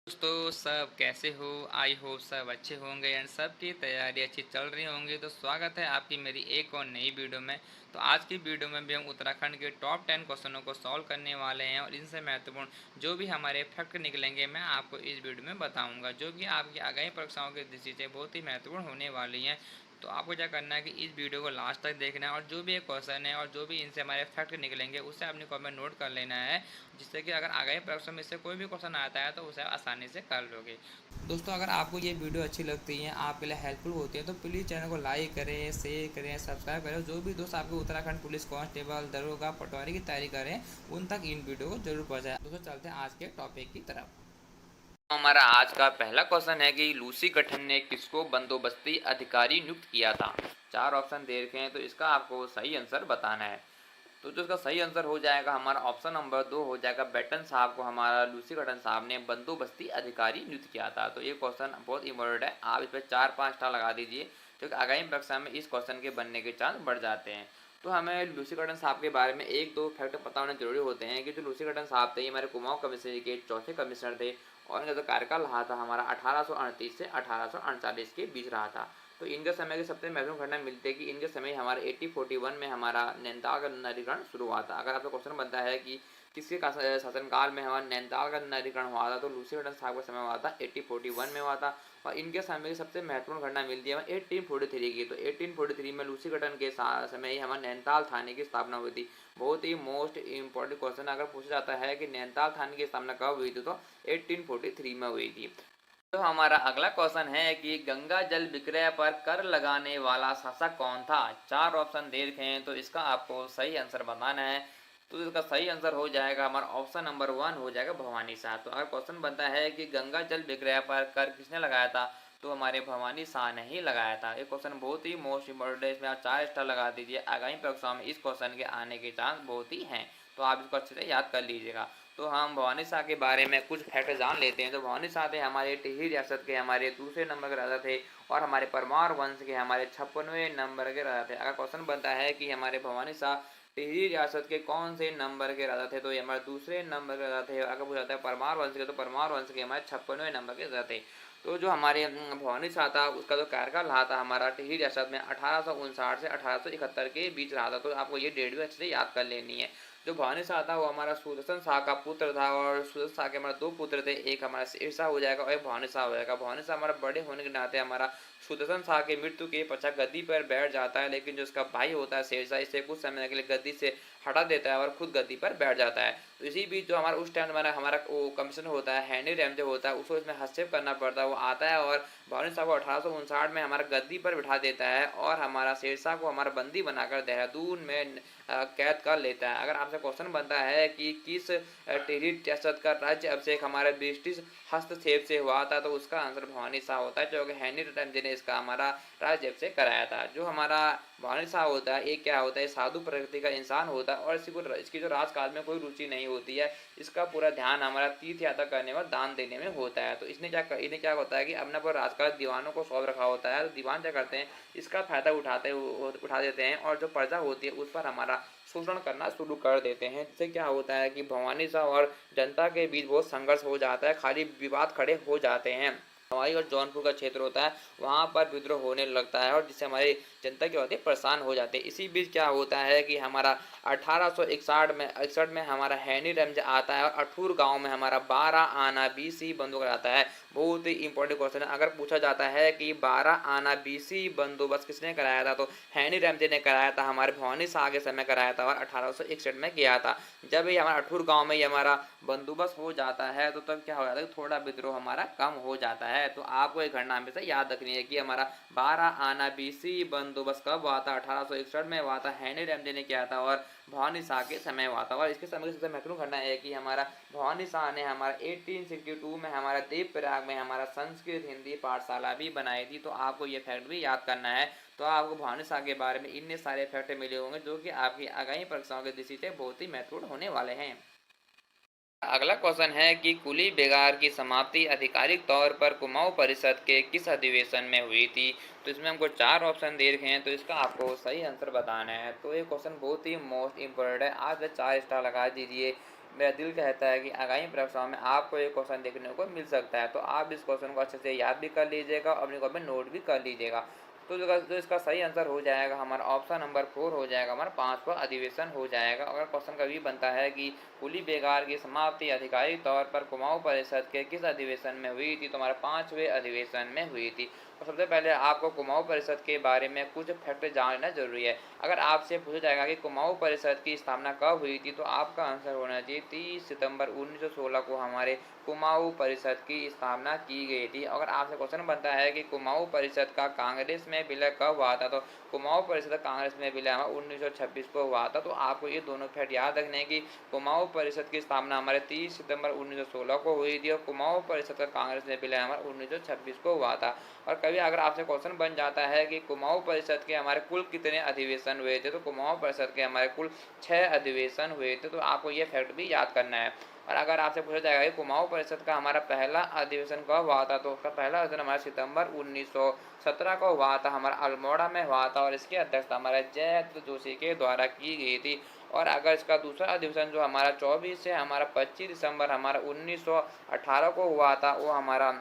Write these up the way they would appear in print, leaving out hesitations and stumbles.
दोस्तों सब कैसे हो। आई होप सब अच्छे होंगे एंड सबकी तैयारी अच्छी चल रही होंगी। तो स्वागत है आपकी मेरी एक और नई वीडियो में। तो आज की वीडियो में भी हम उत्तराखंड के टॉप 10 क्वेश्चनों को सॉल्व करने वाले हैं और इनसे महत्वपूर्ण जो भी हमारे फैक्ट निकलेंगे मैं आपको इस वीडियो में बताऊंगा, जो कि आपकी आगामी परीक्षाओं की दृष्टि से बहुत ही महत्वपूर्ण होने वाली हैं। तो आपको क्या करना है कि इस वीडियो को लास्ट तक देखना है और जो भी एक क्वेश्चन है और जो भी इनसे हमारे फैक्ट निकलेंगे उससे आपने कमेंट नोट कर लेना है, जिससे कि अगर आगामी परीक्षा में इससे कोई भी क्वेश्चन आता है तो उसे आसानी से कर लोगे। दोस्तों अगर आपको ये वीडियो अच्छी लगती है, आपके लिए हेल्पफुल होती है, तो प्लीज़ चैनल को लाइक करें, शेयर करें, सब्सक्राइब करें। जो भी दोस्त आपके उत्तराखंड पुलिस कांस्टेबल, दरोगा, पटवारी की तैयारी करें उन तक इन वीडियो को जरूर पहुँचाएं। दोस्तों चलते हैं आज के टॉपिक की तरफ। हमारा आज का पहला क्वेश्चन है कि लूसी गठन ने किसको बंदोबस्ती अधिकारी नियुक्त किया था। चार ऑप्शन दे रखे हैं, तो इसका आपको सही आंसर बताना है। तो जो इसका सही आंसर हो जाएगा हमारा ऑप्शन नंबर 2 हो जाएगा। बेटन साहब को हमारा लूसी गठन साहब ने बंदोबस्ती अधिकारी नियुक्त किया था। तो ये क्वेश्चन बहुत इंपॉर्टेंट है, आप इस पर 4-5 स्टार लगा दीजिए, क्योंकि आगामी परीक्षा में इस क्वेश्चन के बनने के चांस बढ़ जाते हैं। तो हमें लूसी गठन साहब के बारे में एक दो फैक्ट पता होने जरूरी होते हैं कि जो लूसी गठन साहब थे ये हमारे कुमाऊं कमिश्नरी के चौथे कमिश्नर थे और इनका जो कार्यकाल रहा था हमारा 1838 से 1848 के बीच रहा था। तो इनके समय की सबसे महत्वपूर्ण घटना मिलती है कि इनके समय हमारे 1841 में हमारा नैनीताल का नगरीकरण शुरू हुआ था। अगर आपका क्वेश्चन बनता है कि किसके शासनकाल में हमारा नैनीताल का नगरीकरण हुआ था, तो लूसी गठन साहब का समय हुआ था 1841 में हुआ था। और इनके समय की सबसे महत्वपूर्ण घटना मिलती है 1843 की। तो 1843 में लूसी गठन के समय ही हमारे नैनीताल थाने की स्थापना हुई थी। बहुत ही मोस्ट इंपॉर्टेंट क्वेश्चन अगर पूछा जाता है कि नैनीताल थाने की स्थापना कब हुई थी, तो 1843 में हुई थी। तो हमारा अगला क्वेश्चन है कि गंगा जल विक्रय पर कर लगाने वाला शासक कौन था। चार ऑप्शन दे रखे हैं, तो इसका आपको सही आंसर बताना है। तो इसका सही आंसर हो जाएगा हमारा ऑप्शन नंबर 1 हो जाएगा भवानी शाह। तो अगर क्वेश्चन बनता है कि गंगा जल विक्रय पर कर किसने लगाया था, तो हमारे भवानी शाह ने ही लगाया था। ये क्वेश्चन बहुत ही मोस्ट इंपॉर्टेंट है, इसमें आप 4 स्टार लगा दीजिए। आगामी परीक्षाओं में इस क्वेश्चन के आने के चांस बहुत ही हैं, तो आप इसको अच्छे से याद कर लीजिएगा। तो हम भवानी शाह के बारे में कुछ फैक्ट जान लेते हैं। तो भवानी शाह थे हमारे टिहरी रियासत के हमारे दूसरे नंबर के राजा थे और हमारे परमार वंश के हमारे 56वें नंबर के राजा थे। अगर क्वेश्चन बनता है कि हमारे भवानी शाह टिहरी रियासत के कौन से नंबर के राजा थे, तो ये हमारे दूसरे नंबर के राजा थे। अगर पूछा जाता है परमार वंश के, तो परमार वंश के हमारे 56वें नंबर के राजा थे। तो जो हमारे भवानी शाह था उसका जो कार्यकाल रहा था हमारा टिहरी रियासत में 1859 से 1871 के बीच रहा था। तो आपको ये डेट भी अच्छे से याद कर लेनी है। जो भवानी शाह था वो हमारा सुदर्शन शाह का पुत्र था और सुदर्शन शाह के हमारे दो पुत्र थे, एक हमारा शेर शाह हो जाएगा और एक भवानी शाह हो जाएगा। भवानी शाह हमारा बड़े होने के नाते हमारा सुदर्शन शाह की मृत्यु के पश्चात गद्दी पर बैठ जाता है, लेकिन जो उसका भाई होता है शेर शाह इसे कुछ समय के लिए गद्दी से हटा देता है और खुद गद्दी पर बैठ जाता है। तो इसी बीच जो हमारा उस टाइम हमारा हमारा वो कमिश्नर होता है हेनरी रैमजे होता है, उसको इसमें हस्तक्षेप करना पड़ता है। वो आता है और भवानी शाह को 1859 में हमारा गद्दी पर बिठा देता है और हमारा शेरशाह को हमारा बंदी बनाकर देहरादून में कैद कर लेता है। अगर आपसे क्वेश्चन बनता है कि किस टिहरी रियासत का राज्य अभिषेक हमारे ब्रिटिश हस्तक्षेप से हुआ था, तो उसका आंसर भवानी शाह होता है, जो कि हेनरी रैमजे ने इसका हमारा राज्य अभिषेक कराया था। जो हमारा भवानी शाह होता है ये क्या होता है, साधु प्रकृति का इंसान होता है और इसकी जो राजकाज में कोई रुचि नहीं होती है। इसका पूरा ध्यान हमारा तीर्थ यात्रा करने में दान देने में होता है। तो इन्हें क्या होता है कि अपना पूरा राजकाज दीवानों को सौंप रखा होता है। तो दीवान क्या करते हैं, इसका फायदा उठा देते हैं और जो प्रजा होती है उस पर हमारा शोषण करना शुरू कर देते हैं। जिससे क्या होता है कि भवानी शाह और जनता के बीच बहुत संघर्ष हो जाता है, खाली विवाद खड़े हो जाते हैं। हमारी और जौनपुर का क्षेत्र होता है वहाँ पर विद्रोह होने लगता है और जिससे हमारी जनता क्या होती है परेशान हो जाती है। इसी बीच क्या होता है कि हमारा 1861 में हमारा हेनरी रैमजे आता है और अठूर गांव में हमारा 12 आना बीसी बंदूक आता है। बहुत ही इंपॉर्टेंट क्वेश्चन है, अगर पूछा जाता है कि 12 आना बीसी बंदोबस्त किसने कराया था, तो हेनरी रैमजे ने कराया था, हमारे भवानी शाह के समय कराया था और 1861 में किया था। जब ये हमारा अठूर गांव में ये हमारा बंदोबस्त हो जाता है तो तब क्या हो जाता है, थोड़ा विद्रोह हमारा कम हो जाता है। तो आपको एक घटना हमेशा याद रखनी है कि हमारा 12 आना बीसी बंदोबस्त कब हुआ था, 1861 में हुआ था, हेनरी रैमजे ने किया था और भवानी शाह के समय हुआ था। और इसके समय की सबसे महत्वपूर्ण घटना है कि हमारा भवानी शाह ने हमारा 1862 में हमारा देवप्रयाग में हमारा संस्कृत हिंदी पाठशाला भी बनाई थी। तो आपको ये फैक्ट भी याद करना है। तो आपको भवानी शाह के बारे में इतने सारे फैक्ट मिले होंगे जो कि आपकी आगामी परीक्षाओं की दृष्टि से बहुत ही महत्वपूर्ण होने वाले हैं। अगला क्वेश्चन है कि कुली बेगार की समाप्ति आधिकारिक तौर पर कुमाऊं परिषद के किस अधिवेशन में हुई थी। तो इसमें हमको 4 ऑप्शन दे रखे हैं, तो इसका आपको सही आंसर बताना है। तो ये क्वेश्चन बहुत ही मोस्ट इंपोर्टेंट है, आज 4 स्टार लगा दीजिए। मेरा दिल कहता है कि आगामी परीक्षाओं में आपको ये क्वेश्चन देखने को मिल सकता है। तो आप इस क्वेश्चन को अच्छे से याद भी कर लीजिएगा और अपनी कॉपी में नोट भी कर लीजिएगा। तो जो इसका सही आंसर हो जाएगा हमारा ऑप्शन नंबर 4 हो जाएगा, हमारा 5वां अधिवेशन हो जाएगा। अगर क्वेश्चन कभी बनता है कि कुली बेगार की समाप्ति आधिकारिक तौर पर कुमाऊं परिषद के किस अधिवेशन में हुई थी, तो हमारा 5वें अधिवेशन में हुई थी। और सबसे पहले आपको कुमाऊं परिषद के बारे में कुछ फैक्ट जानना जरूरी है। अगर आपसे पूछा जाएगा कि कुमाऊं परिषद की स्थापना कब हुई थी, तो आपका आंसर होना चाहिए 30 सितंबर 1916 को हमारे कुमाऊं परिषद की स्थापना की गई थी। अगर आपसे क्वेश्चन बनता है कि कुमाऊं परिषद का कांग्रेस में विलय कब हुआ था, तो कुमाऊं परिषद कांग्रेस में विलय 1926 को हुआ था। तो आपको ये दोनों फैक्ट याद रखने की कुमाऊं परिषद की स्थापना हमारे 30 सितंबर 1916 को हुई थी और कुमाऊं परिषद का कांग्रेस में विलय हमारा 1926 को हुआ था। और कभी अगर आपसे क्वेश्चन बन जाता है कि कुमाऊं परिषद के हमारे कुल कितने अधिवेशन हुए थे, तो कुमाऊं परिषद के हमारे कुल 6 अधिवेशन हुए थे। तो आपको ये फैक्ट भी याद करना है। और अगर आपसे पूछा जाएगा कि कुमाऊं परिषद का हमारा पहला अधिवेशन कब हुआ था, तो उसका पहला अधिवेशन हमारा सितंबर 1917 को हुआ था, हमारा अल्मोड़ा में हुआ था और इसकी अध्यक्षता हमारे जयद्रथ जोशी के द्वारा की गई थी। और अगर इसका दूसरा अधिवेशन जो हमारा 24 से हमारा 25 दिसंबर हमारा 1918 को हुआ था, वो हमारा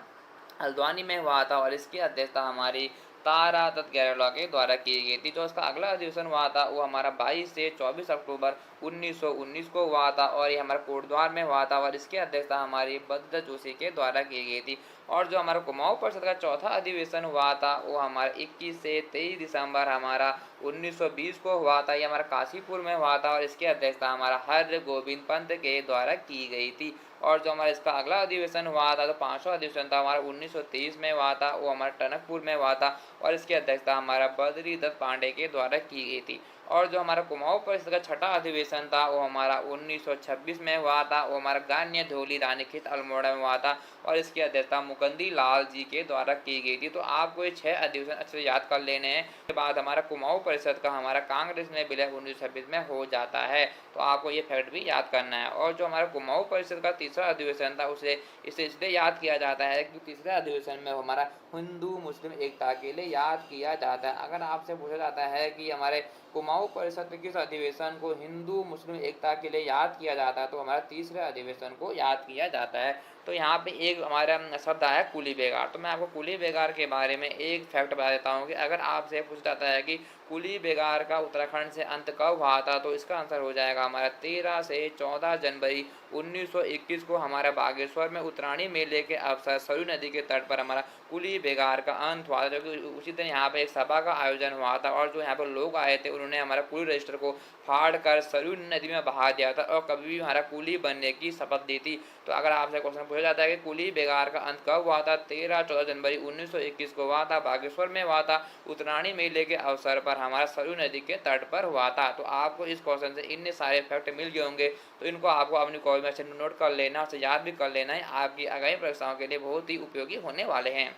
हल्द्वानी में हुआ था और इसकी अध्यक्षता हमारी तारा दत्त गहलोत के द्वारा की गई थी। जो इसका अगला अधिवेशन हुआ था वो हमारा 22 से 24 अक्टूबर 1919 को हुआ था और ये हमारा कोटद्वार में हुआ था और इसकी अध्यक्षता हमारी बद्र जोशी के द्वारा की गई थी। और जो हमारा कुमाऊं परिषद का चौथा अधिवेशन हुआ था वो हमारा 21 से 23 दिसंबर हमारा 1920 को हुआ था। ये हमारा काशीपुर में हुआ था और इसकी अध्यक्षता हमारा हर गोविंद पंत के द्वारा की गई थी। और जो हमारा इसका अगला अधिवेशन हुआ था, तो 5वां अधिवेशन था हमारा 1923 में हुआ था, वो हमारा टनकपुर में हुआ था और इसकी अध्यक्षता हमारा बद्री दत्त पांडे के द्वारा की गई थी। और जो हमारा कुमाऊं परिषद का छठा अधिवेशन था वो हमारा 1926 में हुआ था, वो हमारा गान्य धोली रानीखेत अल्मोड़ा में हुआ था और इसकी अध्यक्षता मुकुंदी लाल जी के द्वारा की गई थी। तो आपको ये 6 अधिवेशन अच्छे से याद कर लेने हैं। उसके बाद हमारा कुमाऊं परिषद का हमारा कांग्रेस में विलय 1926 में हो जाता है। तो आपको ये फैक्ट भी याद करना है। और जो हमारा कुमाऊं परिषद का तीसरा अधिवेशन था उसे इसलिए याद किया जाता है कि तीसरे अधिवेशन में हमारा हिंदू मुस्लिम एकता के लिए याद किया जाता है। अगर आपसे पूछा जाता है कि हमारे कुमाऊं परिषद के किस अधिवेशन को हिंदू मुस्लिम एकता के लिए याद किया जाता है, तो हमारा तीसरे अधिवेशन को याद किया जाता है। तो यहाँ पे एक हमारा शब्द आया कुली बेगार। तो मैं आपको कुली बेगार के बारे में एक फैक्ट बता देता हूँ कि अगर आपसे पूछा जाता है कि कुली बेगार का उत्तराखंड से अंत कब हुआ था, तो इसका आंसर हो जाएगा हमारा 13 से 14 जनवरी 1921 को हमारा बागेश्वर में उत्तरायणी मेले के अवसर सरयू नदी के तट पर हमारा कुली बेगार का अंत हुआ था। जो कि उसी दिन यहाँ पे एक सभा का आयोजन हुआ था और जो यहाँ पर लोग आए थे उन्होंने हमारा कुली रजिस्टर को फाड़ कर सरयू नदी में बहा दिया था और कभी भी हमारा कुली बनने की शपथ दी थी। तो अगर आपसे क्वेश्चन पूछा जाता है कि कुली बेगार का अंत कब हुआ था, 13-14 जनवरी 1921 को हुआ था, बागेश्वर में हुआ था, उत्तरायणी मेले के अवसर पर हमारा सरयू नदी के तट पर हुआ था। तो आपको इस क्वेश्चन से इतने सारे फैक्ट मिल गए होंगे, तो इनको आपको अपनी कॉपी में अच्छे नोट कर लेना, उससे याद भी कर लेना है। आपकी आगामी परीक्षाओं के लिए बहुत ही उपयोगी होने वाले हैं।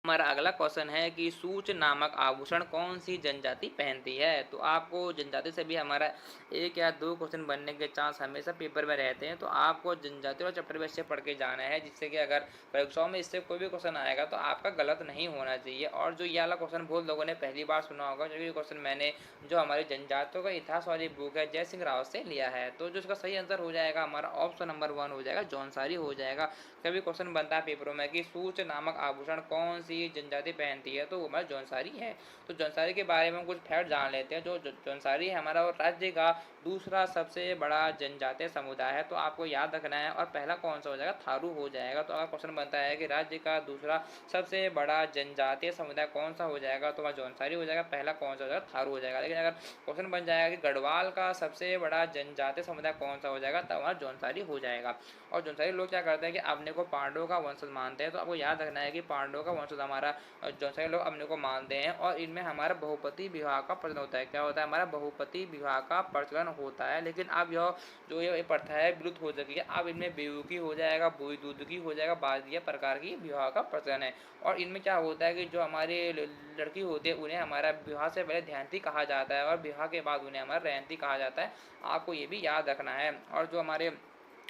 हमारा अगला क्वेश्चन है कि सूच नामक आभूषण कौन सी जनजाति पहनती है। तो आपको जनजाति से भी हमारा 1 या 2 क्वेश्चन बनने के चांस हमेशा पेपर में रहते हैं। तो आपको जनजाति और चैप्टर में से पढ़ के जाना है, जिससे कि अगर परीक्षाओं में इससे कोई भी क्वेश्चन आएगा तो आपका गलत नहीं होना चाहिए। और जो ये वाला क्वेश्चन बहुत लोगों ने पहली बार सुना होगा, जो ये क्वेश्चन मैंने जो हमारी जनजातियों का इतिहास वाली बुक है जय सिंह रावत से लिया है। तो जो इसका सही आंसर हो जाएगा हमारा ऑप्शन नंबर 1 हो जाएगा, जौनसारी हो जाएगा। कभी क्वेश्चन बनता है पेपरों में कि सूच नामक आभूषण कौन सी जनजाति पहनती है, तो वो हमारा जौनसारी है। तो जौनसारी के बारे में कुछ फैक्ट जान लेते हैं। जो जौनसारी है हमारा और राज्य का दूसरा सबसे बड़ा जनजातीय समुदाय है। तो आपको याद रखना है। और पहला कौन सा हो जाएगा, थारू हो जाएगा। तो अगर क्वेश्चन बनता है कि राज्य का दूसरा सबसे बड़ा जनजातीय समुदाय कौन सा हो जाएगा, तो वह जौनसारी हो जाएगा। पहला कौन सा हो जाएगा, थारू हो जाएगा। लेकिन अगर क्वेश्चन बन जाएगा कि गढ़वाल का सबसे बड़ा जनजातीय समुदाय कौन सा हो जाएगा, तब वहाँ जौनसारी हो जाएगा। और जौनसारी लोग क्या करते हैं कि अपने को पांडवों का वंशज मानते हैं। तो आपको याद रखना है कि पांडवों का वंशज हमारा जौनसारी लोग अपने को मानते हैं और इनमें हमारा बहुपति विवाह का प्रचलन होता है। क्या होता है, हमारा बहुपति विवाह का प्रचलन होता है। लेकिन अब यह जो ये प्रथा है विलुप्त हो चुकी है। अब इनमें बेउकी हो जाएगा, बुई दूध की हो जाएगा, बाजिया प्रकार की विवाह का प्रचलन है। और इनमें क्या होता है कि जो हमारे लड़की होती है उन्हें हमारा विवाह से पहले ध्यानती कहा जाता है और विवाह के बाद उन्हें हमारा रहंती कहा जाता है। आपको ये भी याद रखना है। और जो हमारे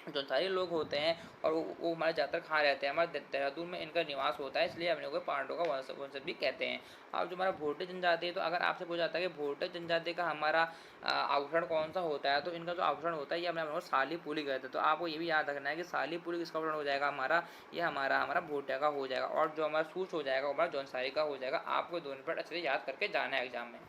जो सारे लोग होते हैं और वो हमारे ज़्यादातर कहाँ रहते हैं, हमारे देहरादून में इनका निवास होता है, इसलिए हम लोग को पांडवों का वंशज भी कहते हैं। अब जो हमारा भोटे जनजाति है, तो अगर आपसे पूछा जाता है कि भोटे जनजाति का हमारा आभूषण कौन सा होता है, तो इनका जो आभूषण होता है ये हम लोग साली पुली कहते हैं। तो आपको ये भी याद रखना है कि साली पुली किसका आभूषण हो जाएगा हमारा, ये हमारा हमारा भोटिया का हो जाएगा। और जो हमारा सूच हो जाएगा वो हमारा जौनसारी का हो जाएगा। आपको दोनों पर अच्छे से याद करके जाना है एग्जाम में।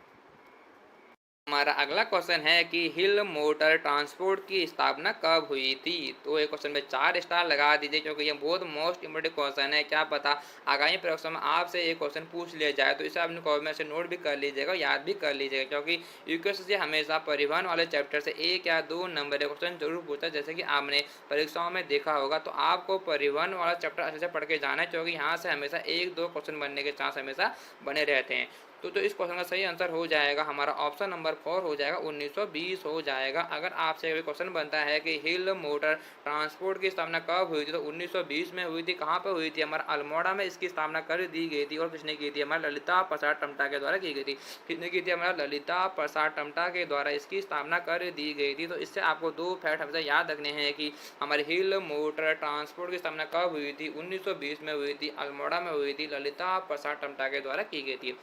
हमारा अगला क्वेश्चन है कि हिल मोटर ट्रांसपोर्ट की स्थापना कब हुई थी। तो ये क्वेश्चन में 4 स्टार लगा दीजिए, क्योंकि ये बहुत मोस्ट इंपोर्टेंट क्वेश्चन है। क्या पता आगामी परीक्षा में आपसे ये क्वेश्चन पूछ लिया जाए, तो इसे अपने कॉमेंट से नोट भी कर लीजिएगा, याद भी कर लीजिएगा, क्योंकि यूपीएससी से हमेशा परिवहन वाले चैप्टर से 1 या 2 नंबर के क्वेश्चन जरूर पूछता है। जैसे कि आपने परीक्षाओं में देखा होगा, तो आपको परिवहन वाला चैप्टर अच्छे से पढ़ के जाना है, क्योंकि यहाँ से हमेशा 1-2 क्वेश्चन बनने के चांस हमेशा बने रहते हैं। तो इस क्वेश्चन का सही आंसर हो जाएगा हमारा ऑप्शन नंबर 4 हो जाएगा, 1920 हो जाएगा। अगर आपसे कोई क्वेश्चन बनता है कि हिल मोटर ट्रांसपोर्ट की स्थापना कब हुई थी, तो 1920 में हुई थी। कहाँ पर हुई थी, हमारा अल्मोड़ा में इसकी स्थापना कर दी गई थी। और किसने की थी, हमारा ललिता प्रसाद टमटा के द्वारा की गई थी। किसने की थी, हमारा ललिता प्रसाद टमटा के द्वारा इसकी स्थापना कर दी गई थी। तो इससे आपको 2 फैक्ट हमेशा याद रखने हैं कि हमारे हिल मोटर ट्रांसपोर्ट की स्थापना कब हुई थी, 1920 में हुई थी, अल्मोड़ा में हुई थी, ललिता प्रसाद टमटा के द्वारा की गई थी।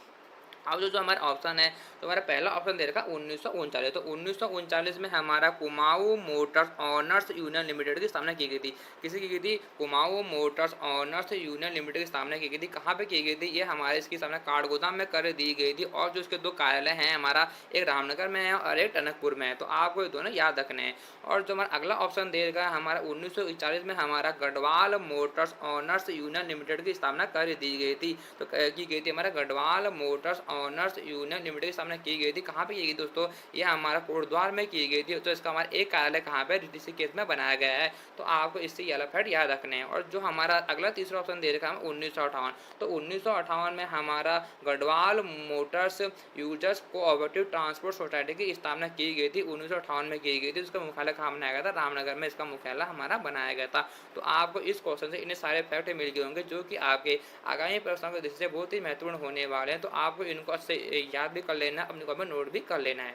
अब जो हमारा ऑप्शन है, तो हमारा पहला ऑप्शन दे रखा 1939। तो 1939 में हमारा Kumaon Motors honours union limited की स्थापना की गई थी। किसी की गई थी, Kumaon Motors honours union limited की स्थापना की गई थी। कहाँ पे की गई थी, ये हमारे इसकी स्थापना काठगोदाम में कर दी गई थी। और जो इसके 2 कार्यालय हैं हमारा, एक रामनगर में है और एक टनकपुर में है। तो आपको ये दोनों याद रखने हैं। और जो हमारा अगला ऑप्शन दे रखा है हमारा 1941 में हमारा Garhwal Motors honours union limited की स्थापना कर दी गई थी। तो की गई थी हमारा Garhwal Motors honours union limited की स्थापना की गई थी। कहाँ पे की गई दोस्तों, ये हमारा कोटद्वार में की गई थी। तो इसका हमारा एक कार्यालय कहाँ पे, ऋषिकेश में बनाया गया है। तो आपको इससे ये वाला फैक्ट याद रखने हैं। और जो हमारा अगला तीसरा ऑप्शन दे रखा है 1958। तो 1958 में हमारा Garhwal Motors users cooperative transport society की स्थापना की गई थी। 1958 में की गई थी। इसका मुख्यालय कहाँ बनाया गया था, रामनगर में इसका मुख्यालय हमारा बनाया गया था। तो आपको इस क्वेश्चन से इन्हें सारे फैक्ट मिल गए होंगे, जो कि आपके आगामी परीक्षाओं के दृष्टि से बहुत ही महत्वपूर्ण होने वाले हैं। तो आपको इनको अच्छे याद भी कर लेना है, अपने को नोट भी कर लेना है।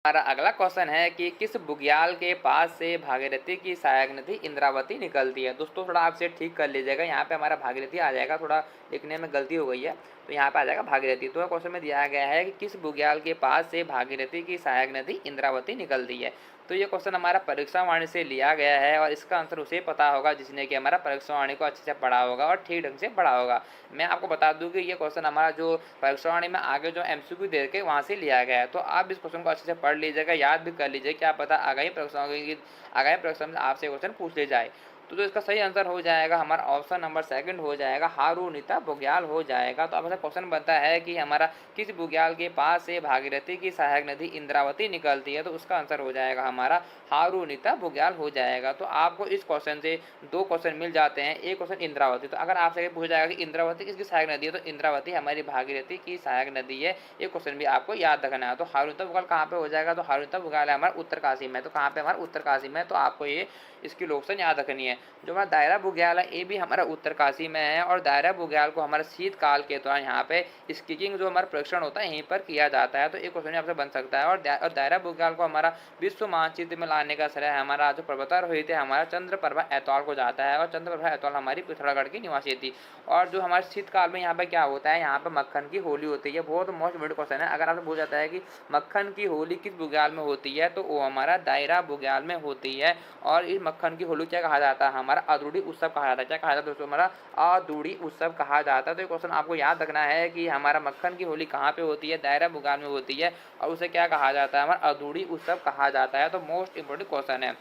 हमारा अगला क्वेश्चन है कि किस बुग्याल के पास से भागीरथी की सहायक नदी इंद्रावती निकलती है। दोस्तों थोड़ा आपसे ठीक कर लीजिएगा, यहाँ पे हमारा भागीरथी आ जाएगा, थोड़ा लिखने में गलती हो गई है, तो यहाँ पे आ जाएगा भागीरथी। तो क्वेश्चन में दिया गया है कि किस बुग्याल के पास से भागीरथी की सहायक नदी इंद्रावती निकलती है। तो ये क्वेश्चन हमारा परीक्षा वाणी से लिया गया है, और इसका आंसर उसे पता होगा जिसने कि हमारा परीक्षा वाणी को अच्छे से पढ़ा होगा और ठीक ढंग से पढ़ा होगा। मैं आपको बता दूं कि ये क्वेश्चन हमारा जो परीक्षा वाणी में आगे जो एमसीक्यू दे के वहाँ से लिया गया है। तो आप इस क्वेश्चन को अच्छे से पढ़ लीजिएगा, याद भी कर लीजिए, क्या पता आगामी परीक्षा में आपसे क्वेश्चन पूछ ले जाए। तो इसका सही आंसर हो जाएगा हमारा ऑप्शन नंबर 2 हो जाएगा, हारूनीता बुग्याल हो जाएगा। तो अब ऐसा क्वेश्चन बनता है कि हमारा किस बुग्याल के पास से भागीरथी की सहायक नदी इंद्रावती निकलती है। तो उसका आंसर हो जाएगा हमारा हारूनीता बुग्याल हो जाएगा। तो आपको इस क्वेश्चन से 2 क्वेश्चन मिल जाते हैं, एक क्वेश्चन इंद्रावती। तो अगर आपसे पूछा जाएगा कि इंद्रावती किसकी सहायक नदी है, तो इंद्रावती हमारी भागीरथी की सहायक नदी है। ये क्वेश्चन भी आपको याद रखना है। तो हारूनीता बुग्याल कहाँ पे हो जाएगा, तो हारूनीता बुग्याल है हमारा उत्तरकाशी में। तो कहाँ पे, हमारा उत्तरकाशी में। तो आपको ये इसकी लोकेशन याद रखनी है। जो हमारा दायरा बुग्याल है ये भी हमारा उत्तरकाशी में है, और दायरा बुग्याल को हमारा शीतकाल के दौरान यहाँ पे स्कीइंग जो हमारा परीक्षण होता है यहीं पर किया जाता है। तो एक क्वेश्चन आपसे बन सकता है। और दायरा बुग्याल को हमारा विश्व मानचित्र में लाने का श्रेय हमारा जो पर्वतारोही थे हमारा चंद्रप्रभा एतौल को जाता है। और चंद्रप्रभा एतौल हमारी पिथौरागढ़ की निवासी थी। और जो हमारे शीतकाल में यहाँ पे क्या होता है, यहाँ पे मक्खन की होली होती है। बहुत मोस्ट इम्पोर्टेंट क्वेश्चन है। अगर आपसे पूछा जाता है कि मक्खन की होली किस बुग्याल में होती है, तो वो हमारा दायरा बुग्याल में होती है। और इस मक्खन की होली क्या कहा जाता है, हमारा अधूरी उत्सव कहा जाता है। क्या कहा जाता है दोस्तों, हमारा अधूरी उत्सव कहा जाता है। तो ये क्वेश्चन आपको याद रखना है कि हमारा मक्खन की होली कहाँ पे होती है, दायरा बुग्याल में होती है, और उसे क्या कहा जाता है, हमारा अधूरी उत्सव कहा जाता है। तो मोस्ट इंपोर्टेंट क्वेश्चन है।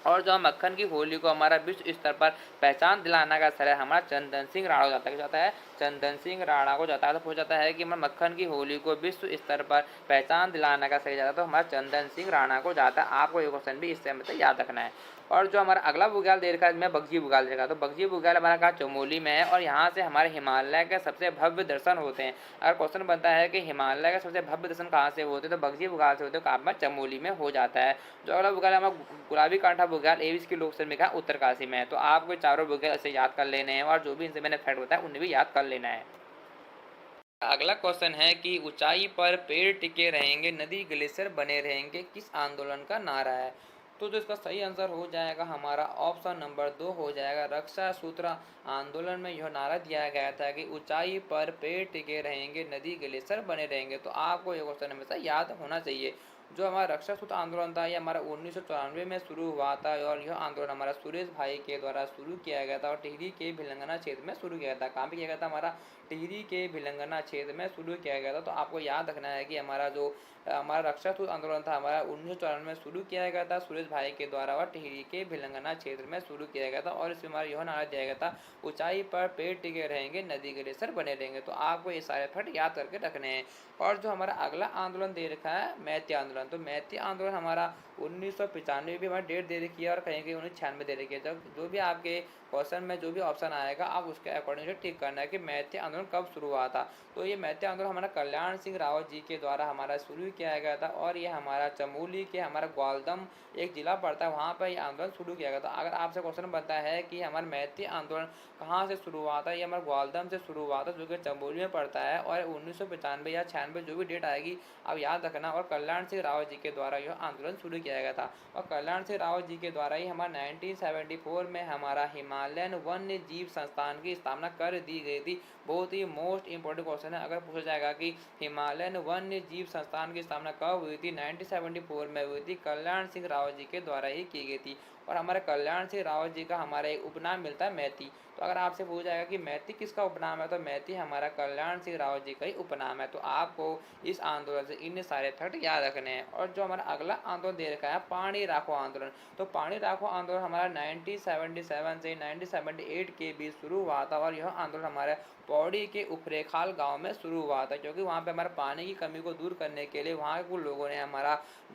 और जो मक्खन की होली को हमारा विश्व स्तर पर पहचान दिलाने का श्रेय हमारा चंदन सिंह राणा को जाता है, चंदन सिंह राणा को जाता है। तो पूछा जाता है कि मक्खन की होली को विश्व स्तर पर पहचान दिलाने का श्रेय जाता है, तो हमारा चंदन सिंह राणा को जाता है। आपको ये क्वेश्चन भी इससे मतलब याद रखना है। और जो हमारा अगला बुग्याल दे रखा है इसमें बगजी बुग्याल देखा, तो बगजी बुग्याल हमारा कहा चमोली में है, और यहाँ से हमारे हिमालय के सबसे भव्य दर्शन होते हैं। अगर क्वेश्चन बनता है कि हिमालय के सबसे भव्य दर्शन कहाँ से होते हैं, तो बगजी बुग्याल से होते हैं, कहाँ पर, चमोली में हो जाता है। जो अगला बुग्याल हमारा गुलाबी कांठा बुग्याल एविस की लोकसभा में कहा उत्तरकाशी में है। तो आपको चारों बुग्याल ऐसे याद कर लेने हैं, और जो भी इनसे मैंने फैक्ट बताया उन्हें भी याद कर लेना है। अगला क्वेश्चन है कि ऊंचाई पर पेड़ टिके रहेंगे, नदी ग्लेशियर बने रहेंगे, किस आंदोलन का नारा है। तो जो इसका सही आंसर हो जाएगा हमारा ऑप्शन नंबर 2 हो जाएगा। रक्षा सूत्र आंदोलन में यह नारा दिया गया था कि ऊंचाई पर पेड़ टिके रहेंगे, नदी ग्लेशियर बने रहेंगे। तो आपको ये क्वेश्चन हमेशा याद होना चाहिए। जो हमारा रक्षा सूत्र आंदोलन था, ये हमारा 1994 में शुरू हुआ था और यह आंदोलन हमारा सुरेश भाई के द्वारा शुरू किया गया था और टिहरी के भिलंगना क्षेत्र में शुरू किया था। कहाँ पे किया गया था? हमारा टिहरी के भिलंगना क्षेत्र में शुरू किया गया था। तो आपको याद रखना है कि हमारा रक्षा सूत्र आंदोलन था, हमारा 1994 में शुरू किया गया था सुरेश भाई के द्वारा और टिहरी के भिलंगना क्षेत्र में शुरू किया गया था। और इसमें हमारा यह नारा दिया गया था, ऊंचाई पर पेड़ टिके रहेंगे, नदी ग्लेशियर बने रहेंगे। तो आपको ये सारे फैक्ट याद करके रखने हैं। और जो हमारा अगला आंदोलन दे रखा है मैती आंदोलन, तो मैती आंदोलन हमारा 1995 भी हमारी डेट दे रखी है और कहीं कहीं 1996 दे रखी है। जब जो भी आपके क्वेश्चन में जो भी ऑप्शन आएगा आप उसके अकॉर्डिंग से टिक करना है कि मैती आंदोलन कब शुरू हुआ था। तो ये मैती आंदोलन हमारा कल्याण सिंह रावत जी के द्वारा हमारा शुरू किया गया था और ये हमारा चमोली के हमारा ग्वालदम एक जिला पड़ता है, वहाँ पर ये आंदोलन शुरू किया गया था। अगर आपसे क्वेश्चन बनता है कि हमारा मैती आंदोलन कहाँ से शुरू हुआ था, ये हमारा ग्वालदम से शुरू हुआ था जो कि चमोली में पड़ता है और 1995 या 96 जो भी डेट आएगी आप याद रखना। और कल्याण सिंह रावत जी के द्वारा यह आंदोलन शुरू किया गया था और कल्याण सिंह रावत जी के द्वारा ही हमारा 1974 में हमारा हिमालयन वन्य जीव संस्थान की स्थापना कर दी गई थी। बहुत ही मोस्ट इंपॉर्टेंट क्वेश्चन है। अगर पूछा जाएगा कि हिमालयन वन्य जीव संस्थान की स्थापना कब हुई थी, 1974 में हुई थी, कल्याण सिंह रावत जी के द्वारा ही की गई थी। और हमारे कल्याण सिंह रावत जी का हमारा एक उपनाम मिलता है मैती। तो अगर आपसे पूछा जाएगा कि मैती किसका उपनाम है, तो मैती हमारा कल्याण सिंह रावत जी का ही उपनाम है। तो आपको इस आंदोलन से इन सारे फैक्ट याद रखने हैं। और जो हमारा अगला आंदोलन दे रखा है पानी राखो आंदोलन, तो पानी राखो आंदोलन हमारा 1977 से 1978 के बीच शुरू हुआ था और यह आंदोलन हमारे पौड़ी के उपरेखाल गांव में शुरू हुआ था, क्योंकि वहाँ पे हमारे पानी की कमी को दूर करने के लिए वहाँ के कुछ लोगों ने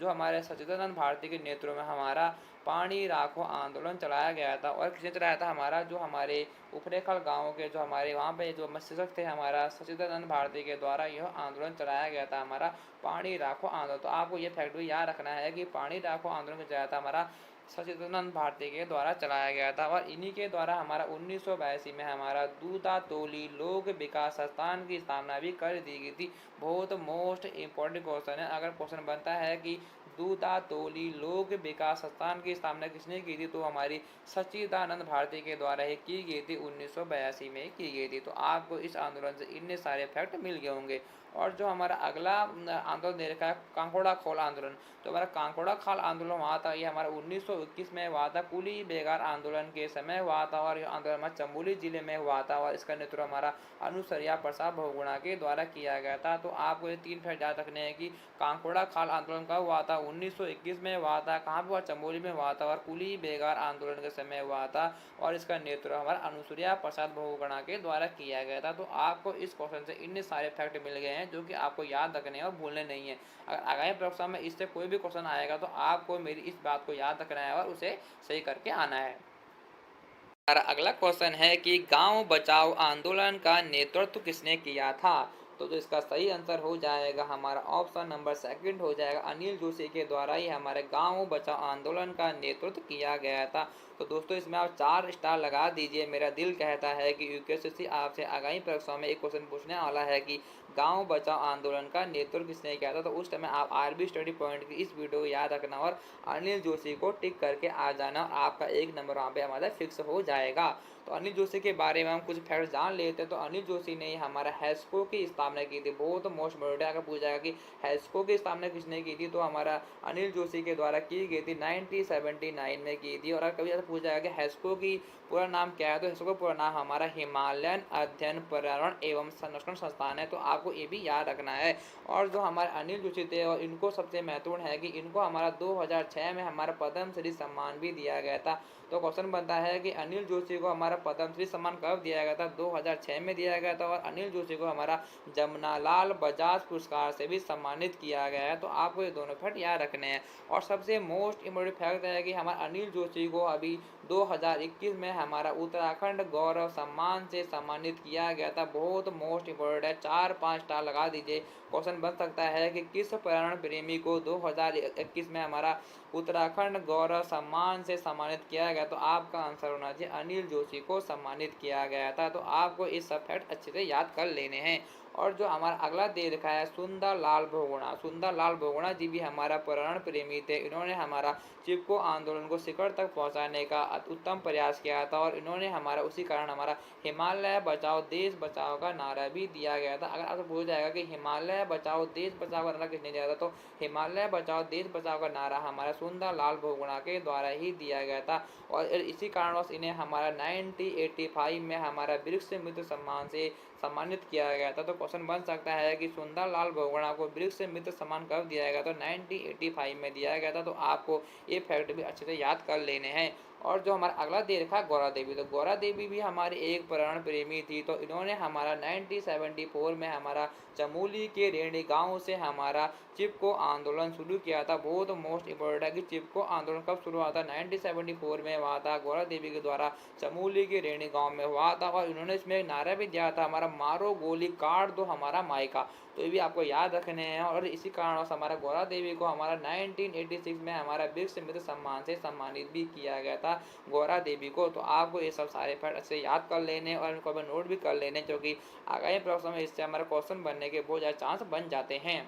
हमारे सच्चिदानंद भारती के नेतृत्व में हमारा पानी राखो आंदोलन चलाया गया था। और किसने चलाया था? हमारा जो हमारे उपरेखल गांव के जो हमारे वहाँ पे जो मस्तिष्क थे हमारा सच्चिदानंद भारती के द्वारा यह आंदोलन चलाया गया था, हमारा पानी राखो आंदोलन। तो आपको ये फैक्ट भी याद रखना है कि पानी राखो आंदोलन चलाया था हमारा सच्चिदानंद भारती के द्वारा चलाया गया था। और इन्हीं के द्वारा हमारा 1982 में हमारा दूधा तोली लोक विकास संस्थान की स्थापना भी कर दी गई थी। बहुत मोस्ट इंपॉर्टेंट क्वेश्चन है। अगर क्वेश्चन बनता है कि दूधा तोली लोक विकास संस्थान की स्थापना किसने की थी, तो हमारी सच्चिदानंद भारती के द्वारा ही की गई थी, 1982 में की गई थी। तो आपको इस आंदोलन से इतने सारे फैक्ट मिल गए होंगे। और जो हमारा अगला आंदोलन दे रखा है कांकोड़ा खोल आंदोलन, तो हमारा कांकोड़ा खाल आंदोलन हुआ था, ये हमारा 1921 में हुआ था, कुली बेगार आंदोलन के समय हुआ था और यह आंदोलन हमारे चमोली जिले में हुआ था और इसका नेतृत्व हमारा अनुसरिया प्रसाद बहुगुणा के द्वारा किया गया था। तो आपको ये तीन फैक्ट याद रखने हैं कि कांकोड़ा खाल आंदोलन कब हुआ था, 1921 में हुआ था, कहाँ पर हुआ? चमोली में हुआ था और कुली बेगार आंदोलन के समय हुआ था और इसका नेतृत्व हमारा अनुसुरिया प्रसाद बहुगुणा के द्वारा किया गया था। तो आपको इस क्वेश्चन से इतने सारे फैक्ट मिल गए हैं जो कि आपको याद रखने हैं और भूलने नहीं है। अगर आगामी परीक्षा में इससे कोई भी क्वेश्चन आएगा तो आपको मेरी इस बात को याद रखना है और उसे सही करके आना है। हमारा अगला क्वेश्चन है कि गांव बचाओ आंदोलन का नेतृत्व किसने किया था, तो इसका सही आंसर हो जाएगा हमारा ऑप्शन नंबर सेकंड हो जाएगा, अनिल जोशी के द्वारा ही हमारे गांव बचाओ आंदोलन का नेतृत्व किया गया था। तो दोस्तों इसमें आप 4 स्टार लगा दीजिए। मेरा दिल कहता है कि यूपीएससी आपसे आगामी परीक्षा में एक क्वेश्चन पूछने वाला है कि गांव बचाओ आंदोलन का नेतृत्व किसने किया था। तो उस समय आप आरबी स्टडी पॉइंट की इस वीडियो को याद रखना और अनिल जोशी को टिक करके आ जाना, आपका 1 नंबर वहाँ पे हमारा फिक्स हो जाएगा। तो अनिल जोशी के बारे में हम कुछ फैक्ट जान लेते हैं। तो अनिल जोशी ने हमारा हैस्को की स्थापना की थी। बहुत मोस्ट इम्पोर्टेंट है। अगर पूछा जाएगा कि हैस्को की स्थापना किसने की थी, तो हमारा अनिल जोशी के द्वारा की गई थी, 1979 में की थी। और अगर कभी पूछा जाएगा कि हैस्को की पूरा नाम क्या है, तो हैस्को का पूरा नाम हमारा हिमालयन अध्ययन पर्यावरण एवं संरक्षण संस्थान है। तो आपको ये भी याद रखना है। और जो हमारे अनिल जोशी थे और इनको सबसे महत्वपूर्ण है कि इनको हमारा 2006 में हमारा पद्मश्री सम्मान भी दिया गया था। तो क्वेश्चन बनता है कि अनिल जोशी को हमारा पद्मश्री सम्मान कब दिया गया था, 2006 में दिया गया था। और अनिल जोशी को हमारा जमनालाल बजाज पुरस्कार से भी सम्मानित किया गया है। तो आपको ये दोनों फैक्ट याद रखने हैं। और सबसे मोस्ट इम्पोर्टेंट फैक्ट है कि हमारा अनिल जोशी को अभी 2021 में हमारा उत्तराखंड गौरव सम्मान से सम्मानित किया गया था। बहुत मोस्ट इम्पोर्टेंट है, 4-5 स्टार लगा दीजिए। क्वेश्चन बन सकता है कि किस पर्यावरण प्रेमी को 2021 में हमारा उत्तराखंड गौरव सम्मान से सम्मानित किया गया, तो आपका आंसर होना चाहिए अनिल जोशी को सम्मानित किया गया था। तो आपको इस सब फैक्ट अच्छे से याद कर लेने हैं। और जो हमारा अगला दे रखा है सुंदर लाल बहुगुणा, सुंदर लाल बहुगुणा जी भी हमारा पर्यावरण प्रेमी थे। इन्होंने हमारा चिपको आंदोलन को शिखर तक पहुंचाने का उत्तम प्रयास किया था और इन्होंने हमारा उसी कारण हमारा हिमालय बचाओ देश बचाओ का नारा भी दिया गया था। अगर आपसे पूछा जाएगा कि हिमालय बचाओ देश बचाओ का नारा किसने दिया था, तो हिमालय बचाओ देश बचाओ का नारा हमारा सुंदर लाल बहुगुणा के द्वारा ही दिया गया था। और इसी कारणवश इन्हें हमारा 1985 में हमारा वृक्ष मित्र सम्मान से सम्मानित किया गया था। तो क्वेश्चन बन सकता है कि सुंदर लाल बहुगुणा को वृक्ष मित्र सम्मान कब दिया गया, तो 1985 में दिया गया था। तो आपको ये फैक्ट भी अच्छे से याद कर लेने हैं। और जो हमारा अगला दे रखा है गौरा देवी, तो गौरा देवी भी हमारी एक पर्यावरण प्रेमी थी। तो इन्होंने हमारा 1974 में हमारा चमोली के रेणी गांव से हमारा चिपको आंदोलन शुरू किया था। बहुत मोस्ट इम्पोर्टेंट है कि चिपको आंदोलन कब शुरू हुआ था, 1974 में हुआ था। गौरा देवी के द्वारा चमोली के रेणी गांव में हुआ था और इन्होंने इसमें एक नारा भी दिया था, हमारा मारो गोली काट दो हमारा मायका। तो ये भी आपको याद रखने हैं। और इसी कारण हमारा गौरा देवी को हमारा 1986 में हमारा वृक्ष मित्र सम्मान से सम्मानित भी किया गया था गौरा देवी को। तो आपको ये सब सारे फैक्ट अच्छे याद कर लेने और इनको नोट भी कर लेने, क्योंकि आगामी प्रश्न में इससे हमारा क्वेश्चन बनने के बहुत ज़्यादा चांस बन जाते हैं।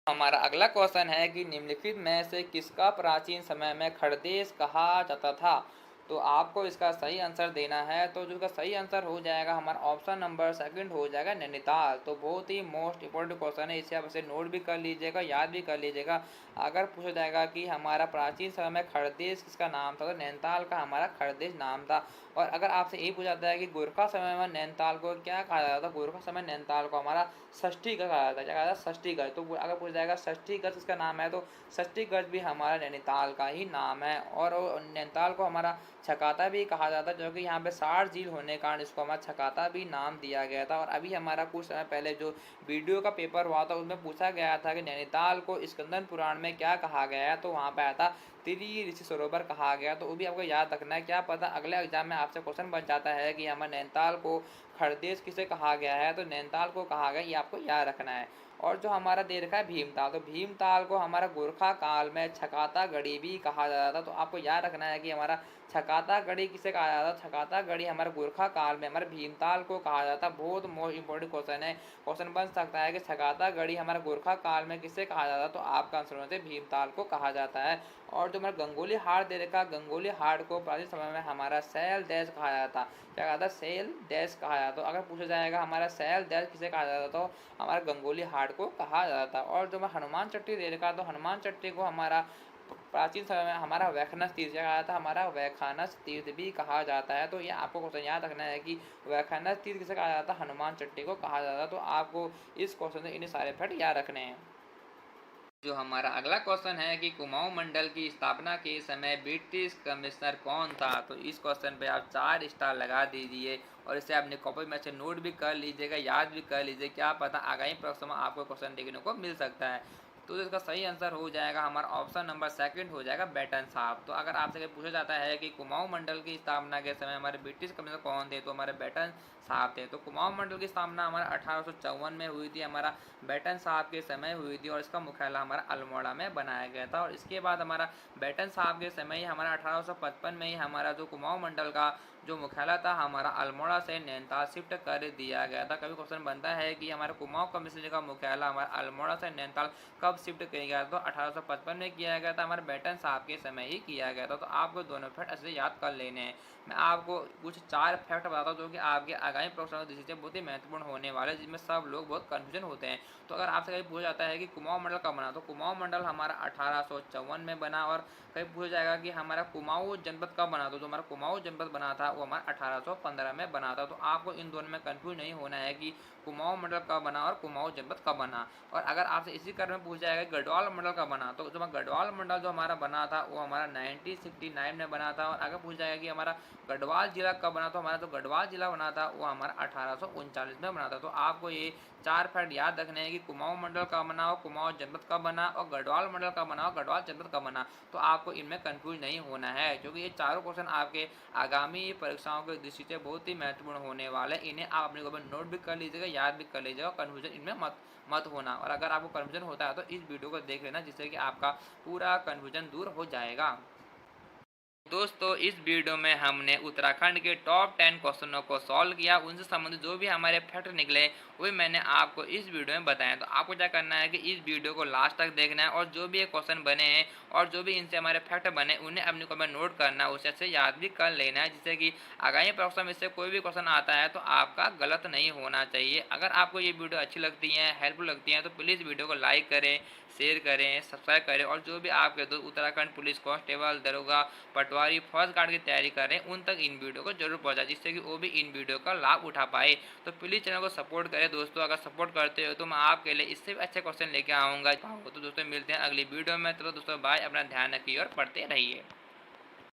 हमारा अगला क्वेश्चन है कि निम्नलिखित में से किसका प्राचीन समय में खड़देश कहा जाता था। तो आपको इसका सही आंसर देना है। तो जो इसका सही आंसर हो जाएगा हमारा ऑप्शन नंबर सेकंड हो जाएगा नैनीताल। तो बहुत ही मोस्ट इंपॉर्टेंट क्वेश्चन है, इसे आप इसे नोट भी कर लीजिएगा, याद भी कर लीजिएगा। अगर पूछा जाएगा कि हमारा प्राचीन समय में खड़देश किसका नाम था, तो नैनीताल का हमारा खड़देश नाम था। और अगर आपसे यही पूछा जाता है कि गोरखा समय में नैनीताल को क्या कहा जाता था, गोरखा समय नैनीताल को हमारा षष्ठीगढ़ कहा जाता है। क्या कहा जाता है, षष्ठीगढ़। तो अगर पूछा जाएगा षष्ठीगढ़ किसका नाम है, तो षष्ठीगढ़ भी हमारा नैनीताल का ही नाम है। और नैनीताल को हमारा छकाता भी कहा जाता है, जो कि यहाँ पे 60 झील होने के कारण इसको हमारा छकाता भी नाम दिया गया था। और अभी हमारा कुछ समय पहले जो वीडियो का पेपर हुआ था उसमें पूछा गया था कि नैनीताल को स्कंदन पुराण में क्या कहा गया है, तो वहाँ पे आया था त्रि ऋषि सरोवर कहा गया। तो वो भी आपको याद रखना है, क्या पता अगले एग्जाम में आपसे क्वेश्चन बन जाता है कि हमारे नैनीताल को खड़देश किसे कहा गया है, तो नैनीताल को कहा गया, ये आपको याद रखना है। और जो हमारा दे रखा है भीमताल, तो भीमताल को हमारा गोरखा काल में छकाता गढ़ी भी कहा जाता था। तो आपको याद रखना है कि हमारा छकाता गढ़ी किसे कहा जाता था, छकाता गढ़ी हमारे गोरखा काल में हमारे भीमताल को कहा जाता। बहुत मोस्ट इंपॉर्टेंट क्वेश्चन है, क्वेश्चन बन सकता है कि छकाता गढ़ी हमारे गोरखा काल में किसे कहा जाता, तो आपका आंसर होना चाहिए भीमताल को कहा जाता है। और जो हमारा गंगोली हाट दे रखा, गंगोली हाट को प्राचीन समय में हमारा सैल देश कहा जाता। क्या कहा था, सैल देश कहा जाता। तो अगर पूछा जाएगा हमारा सैल देश किसे कहा जाता, तो हमारा गंगोली हाट को कहा जाता था। और जो हमारा हनुमान चट्टी दे रखा, तो हनुमान चट्टी को हमारा प्राचीन समय में हमारा वैखानस तीर्थ कहा जाता, हमारा वैखानस तीर्थ भी कहा जाता है। तो ये आपको क्वेश्चन याद रखना है कि वैखानस तीर्थ किसे कहा जाता, हनुमान चट्टी को कहा जाता। तो आपको इस क्वेश्चन से इन्हें सारे फैक्ट याद रखने हैं। जो हमारा अगला क्वेश्चन है कि कुमाऊं मंडल की स्थापना के समय ब्रिटिश कमिश्नर कौन था। तो इस क्वेश्चन पे आप 4 स्टार लगा दीजिए और इसे अपने कॉपी में से नोट भी कर लीजिएगा, याद भी कर लीजिए, क्या पता आगामी प्रश्न में आपको क्वेश्चन देखने को मिल सकता है। तो इसका सही आंसर हो जाएगा हमारा ऑप्शन नंबर सेकंड हो जाएगा बेटन साहब। तो अगर आपसे पूछा जाता है कि कुमाऊं मंडल की स्थापना के समय हमारे ब्रिटिश कमिश्नर कौन थे, तो हमारे बेटन साहब थे। तो कुमाऊं मंडल की स्थापना हमारा 1854 में हुई थी, हमारा बेटन साहब के समय हुई थी और इसका मुख्यालय हमारा अल्मोड़ा में बनाया गया था। और इसके बाद हमारा बेटन साहब के समय ही हमारा 1855 में ही हमारा जो कुमाऊं मंडल का जो मुख्यालय था हमारा अल्मोड़ा से नैनीताल शिफ्ट कर दिया गया था। कभी क्वेश्चन बनता है कि हमारे कुमाऊं कमिश्नर का मुख्यालय हमारा अल्मोड़ा से नैनीताल कब शिफ्ट किया गया, तो 1855 में किया गया था, हमारे बेटन साहब के समय ही किया गया था। तो आपको दोनों फैक्ट अच्छे से याद कर लेने हैं। मैं आपको कुछ 4 फैक्ट बताता हूँ जो कि आपके आगामी प्रश्नों की दृष्टि से बहुत ही महत्वपूर्ण होने वाले, जिसमें सब लोग बहुत कन्फ्यूजन होते हैं। तो अगर आपसे कहीं पूछा जाता है कि कुमाऊं मंडल कब बना, तो कुमाऊं मंडल हमारा 1854 में बना। और कहीं पूछा जाएगा कि हमारा कुमाऊं जनपद कब बना, तो जो हमारा कुमाऊं जनपद बना था वो हमारा 1815 में बना था। तो आपको इन दोनों में कंफ्यूज नहीं होना है कि कुमाऊं मंडल कब बना और कुमाऊं जनपद कब बना। और अगर आपसे इसी क्रम में पूछा जाएगा गढ़वाल मंडल कब बना, तो जो गढ़वाल मंडल जो हमारा बना था वो हमारा 1969 में बना था। और अगर पूछा जाएगा कि हमारा गढ़वाल जिला कब बना, तो हमारा जो गढ़वाल जिला बना था वो हमारा 1839 में बना था। तो आपको ये 4 फैक्ट याद रखने हैं कि कुमाऊं मंडल कब बना और कुमाऊं जनपद कब बना और गढ़वाल मंडल कब बना और गढ़वाल जनपद कब बना। तो आपको इनमें कंफ्यूज नहीं होना है, क्योंकि ये चारों क्वेश्चन आपके आगामी परीक्षाओं की दृष्टि से बहुत ही महत्वपूर्ण होने वाले। इन्हें आप अपने को नोट भी कर लीजिएगा, याद भी कर लीजिएगा, कन्फ्यूजन इनमें मत होना। और अगर आपको कन्फ्यूजन होता है तो इस वीडियो को देख लेना, जिससे कि आपका पूरा कन्फ्यूजन दूर हो जाएगा। दोस्तों इस वीडियो में हमने उत्तराखंड के टॉप 10 क्वेश्चनों को सॉल्व किया, उनसे संबंधित जो भी हमारे फैक्ट निकले वही मैंने आपको इस वीडियो में बताया। तो आपको क्या करना है कि इस वीडियो को लास्ट तक देखना है और जो भी ये क्वेश्चन बने हैं और जो भी इनसे हमारे फैक्ट बने उन्हें अपने को में नोट करना है, उसे अच्छे से याद भी कर लेना है, जिससे कि आगामी परीक्षा में इससे कोई भी क्वेश्चन आता है तो आपका गलत नहीं होना चाहिए। अगर आपको ये वीडियो अच्छी लगती है, हेल्पफुल लगती है, तो प्लीज़ वीडियो को लाइक करें, शेयर करें, सब्सक्राइब करें और जो भी आपके दोस्त उत्तराखंड पुलिस कांस्टेबल, दरोगा, पटवारी, फौज गार्ड की तैयारी कर रहे हैं उन तक इन वीडियो को जरूर पहुंचाएं, जिससे कि वो भी इन वीडियो का लाभ उठा पाए। तो प्लीज़ चैनल को सपोर्ट करें दोस्तों। अगर सपोर्ट करते हो तो मैं आपके लिए इससे भी अच्छे क्वेश्चन लेके आऊँगा। तो दोस्तों मिलते हैं अगली वीडियो में। तो दोस्तों बाय, अपना ध्यान रखिए और पढ़ते रहिए।